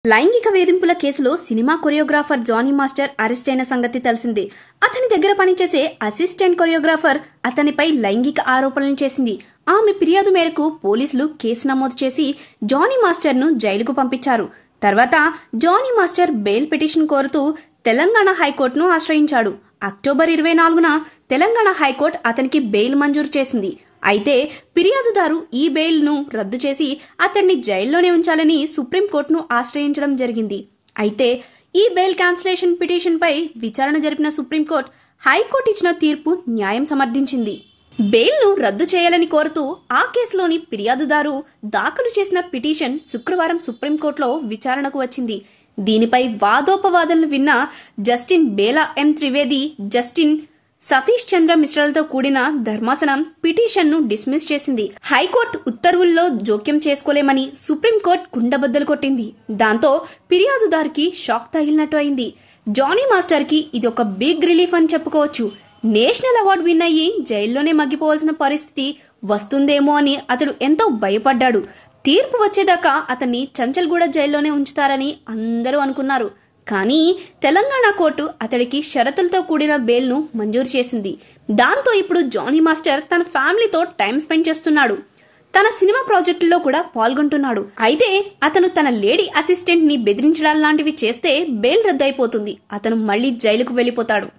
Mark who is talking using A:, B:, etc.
A: లైంగిక వేధింపుల కేసులో సినిమా కొరియోగ్రాఫర్ జానీ మాస్టర్ అరెస్ట్ అయిన సంగతి తెలిసిందే. అతని దగ్గర పనిచేసే అసిస్టెంట్ కొరియోగ్రాఫర్ అతనిపై లైంగిక ఆరోపణలు చేసింది. ఆమె ఫిర్యాదు మేరకు పోలీసులు కేసు నమోదు చేసి జానీ మాస్టర్ ను జైలుకు పంపించారు. తర్వాత జానీ మాస్టర్ బెయిల్ పిటిషన్ కోరుతూ తెలంగాణ హైకోర్టును ఆశ్రయించాడు. అక్టోబర్ 24న తెలంగాణ హైకోర్టు అతనికి బెయిల్ మంజూరు చేసింది. అయితే ఫిర్యాదుదారు ఈ బెయిల్ ను రద్దు చేసి అతన్ని జైల్లోనే ఉంచాలని సుప్రీంకోర్టును ఆశ్రయించడం జరిగింది. అయితే ఈ బెయిల్ క్యాన్సిలేషన్ పిటిషన్ పై విచారణ జరిపిన సుప్రీంకోర్టు హైకోర్టు ఇచ్చిన తీర్పు న్యాయం సమర్థించింది. బెయిల్ ను రద్దు చేయాలని కోరుతూ ఆ కేసులోని ఫిర్యాదుదారు దాఖలు చేసిన పిటిషన్ శుక్రవారం సుప్రీంకోర్టులో విచారణకు వచ్చింది. దీనిపై వాదోపవాదనలు విన్న జస్టిన్ బేలా ఎం త్రివేది, జస్టిన్ సతీష్ చంద్ర మిశ్రాలతో కూడిన ధర్మాసనం పిటిషన్ ను డిస్మిస్ చేసింది. హైకోర్టు ఉత్తర్వుల్లో జోక్యం చేసుకోలేమని సుప్రీంకోర్టు కుండబద్దలు కొట్టింది. దాంతో ఫిర్యాదుదారికి షాక్ తగిలినట్టు అయింది. జానీ మాస్టర్ కి ఇది ఒక బిగ్ రిలీఫ్ అని చెప్పుకోవచ్చు. నేషనల్ అవార్డు విన్ అయ్యి జైల్లోనే మగ్గిపోవాల్సిన పరిస్థితి వస్తుందేమో అని అతడు ఎంతో భయపడ్డాడు. తీర్పు వచ్చేదాకా అతన్ని చంచల్గూడ జైల్లోనే ఉంచుతారని అందరూ అనుకున్నారు. కానీ తెలంగాణ కోర్టు అతడికి షరతులతో కూడిన బెయిల్ ను మంజూరు చేసింది. దాంతో ఇప్పుడు జానీ మాస్టర్ తన ఫ్యామిలీతో టైం స్పెండ్ చేస్తున్నాడు. తన సినిమా ప్రాజెక్టుల్లో కూడా పాల్గొంటున్నాడు. అయితే అతను తన లేడీ అసిస్టెంట్ ని బెదిరించడం లాంటివి చేస్తే బెయిల్ రద్దయిపోతుంది. అతను మళ్లీ జైలుకు వెళ్లిపోతాడు.